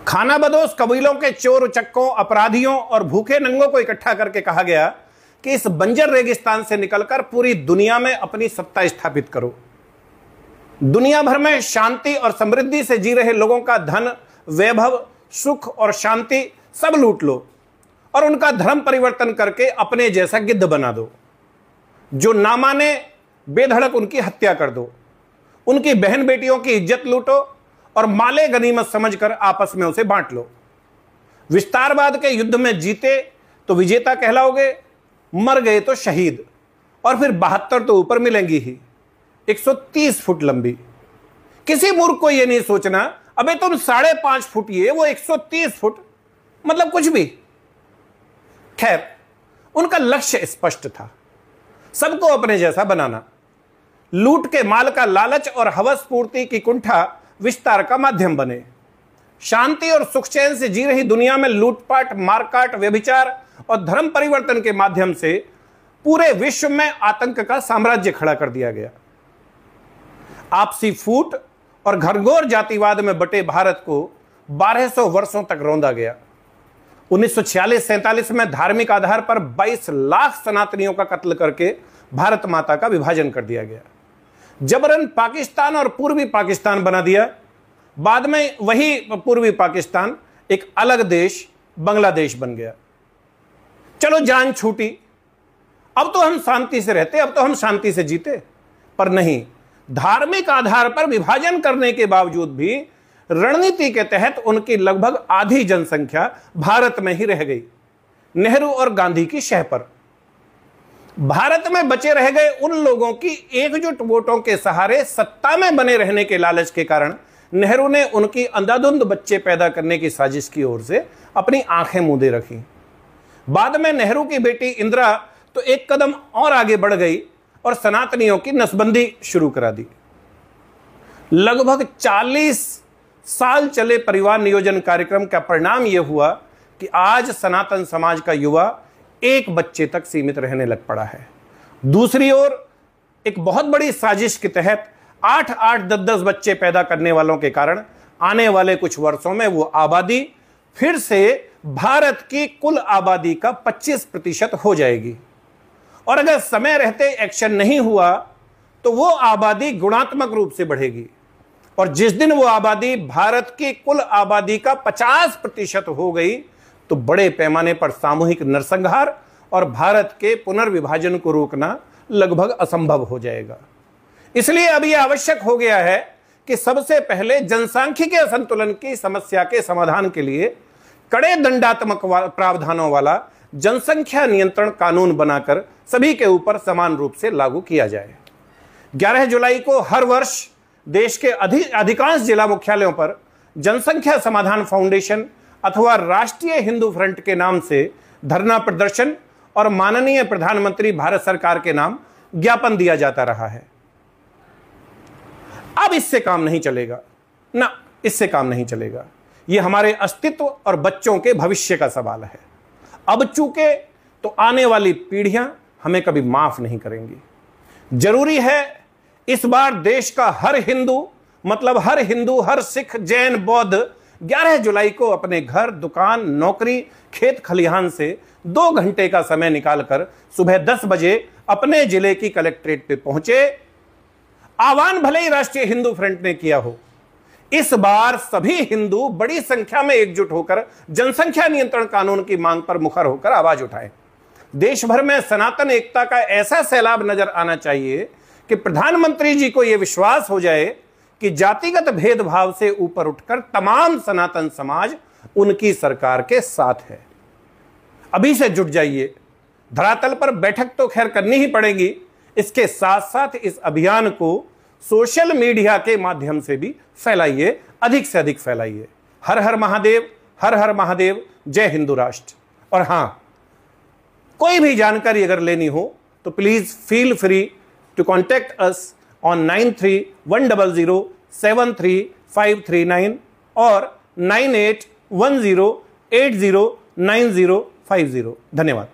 खानाबदोश कबीलों के चोर उचक्कों, अपराधियों और भूखे नंगों को इकट्ठा करके कहा गया कि इस बंजर रेगिस्तान से निकलकर पूरी दुनिया में अपनी सत्ता स्थापित करो। दुनिया भर में शांति और समृद्धि से जी रहे लोगों का धन, वैभव, सुख और शांति सब लूट लो और उनका धर्म परिवर्तन करके अपने जैसा गिद्ध बना दो। जो ना माने बेधड़क उनकी हत्या कर दो। उनकी बहन बेटियों की इज्जत लूटो और माले गनीमत समझकर आपस में उसे बांट लो। विस्तारवाद के युद्ध में जीते तो विजेता कहलाओगे, मर गए तो शहीद, और फिर 72 तो ऊपर मिलेंगी ही, 130 फुट लंबी। किसी मूर्ख को यह नहीं सोचना अबे तुम 5.5 फुट ये, वो 130 फुट, मतलब कुछ भी। खैर, उनका लक्ष्य स्पष्ट था, सबको अपने जैसा बनाना। लूट के माल का लालच और हवस पूर्ति की कुंठा विस्तार का माध्यम बने। शांति और सुख चैन से जी रही दुनिया में लूटपाट, मारकाट, व्यभिचार और धर्म परिवर्तन के माध्यम से पूरे विश्व में आतंक का साम्राज्य खड़ा कर दिया गया। आपसी फूट और घरघोर जातिवाद में बटे भारत को 1200 वर्षों तक रौंदा गया। 1946-47 में धार्मिक आधार पर 22 लाख सनातनियों का कत्ल करके भारत माता का विभाजन कर दिया गया। जबरन पाकिस्तान और पूर्वी पाकिस्तान बना दिया। बाद में वही पूर्वी पाकिस्तान एक अलग देश बांग्लादेश बन गया। चलो जान छूटी, अब तो हम शांति से रहते, अब तो हम शांति से जीते। पर नहीं, धार्मिक आधार पर विभाजन करने के बावजूद भी रणनीति के तहत उनकी लगभग आधी जनसंख्या भारत में ही रह गई, नेहरू और गांधी की शह पर। भारत में बचे रह गए उन लोगों की एकजुट वोटों के सहारे सत्ता में बने रहने के लालच के कारण नेहरू ने उनकी अंधाधुंध बच्चे पैदा करने की साजिश की ओर से अपनी आंखें मूंदे रखी। बाद में नेहरू की बेटी इंदिरा तो एक कदम और आगे बढ़ गई और सनातनियों की नसबंदी शुरू करा दी। लगभग 40 साल चले परिवार नियोजन कार्यक्रम का परिणाम यह हुआ कि आज सनातन समाज का युवा एक बच्चे तक सीमित रहने लग पड़ा है। दूसरी ओर एक बहुत बड़ी साजिश के तहत 8-8, 10-10 बच्चे पैदा करने वालों के कारण आने वाले कुछ वर्षों में वो आबादी फिर से भारत की कुल आबादी का 25% हो जाएगी। और अगर समय रहते एक्शन नहीं हुआ तो वो आबादी गुणात्मक रूप से बढ़ेगी और जिस दिन वो आबादी भारत की कुल आबादी का 50% हो गई तो बड़े पैमाने पर सामूहिक नरसंहार और भारत के पुनर्विभाजन को रोकना लगभग असंभव हो जाएगा। इसलिए अब यह आवश्यक हो गया है कि सबसे पहले जनसांख्यिकीय असंतुलन की समस्या के समाधान के लिए कड़े दंडात्मक प्रावधानों वाला जनसंख्या नियंत्रण कानून बनाकर सभी के ऊपर समान रूप से लागू किया जाए। 11 जुलाई को हर वर्ष देश के अधिकांश जिला मुख्यालयों पर जनसंख्या समाधान फाउंडेशन अथवा राष्ट्रीय हिंदू फ्रंट के नाम से धरना प्रदर्शन और माननीय प्रधानमंत्री भारत सरकार के नाम ज्ञापन दिया जाता रहा है। अब इससे काम नहीं चलेगा ना, इससे काम नहीं चलेगा। यह हमारे अस्तित्व और बच्चों के भविष्य का सवाल है। अब चूके तो आने वाली पीढ़ियां हमें कभी माफ नहीं करेंगी। जरूरी है इस बार देश का हर हिंदू, मतलब हर हिंदू, हर सिख, जैन, बौद्ध 11 जुलाई को अपने घर, दुकान, नौकरी, खेत खलिहान से 2 घंटे का समय निकालकर सुबह 10 बजे अपने जिले की कलेक्ट्रेट पे पहुंचे। आह्वान भले ही राष्ट्रीय हिंदू फ्रंट ने किया हो, इस बार सभी हिंदू बड़ी संख्या में एकजुट होकर जनसंख्या नियंत्रण कानून की मांग पर मुखर होकर आवाज उठाएं। देश भर में सनातन एकता का ऐसा सैलाब नजर आना चाहिए कि प्रधानमंत्री जी को यह विश्वास हो जाए कि जातिगत भेदभाव से ऊपर उठकर तमाम सनातन समाज उनकी सरकार के साथ है। अभी से जुट जाइए। धरातल पर बैठक तो खैर करनी ही पड़ेगी, इसके साथ साथ इस अभियान को सोशल मीडिया के माध्यम से भी फैलाइए, अधिक से अधिक फैलाइए। हर हर महादेव, हर हर महादेव, जय हिंदू राष्ट्र। और हां, कोई भी जानकारी अगर लेनी हो तो please feel free to contact us on 93-100-73539 और 9810809050। धन्यवाद।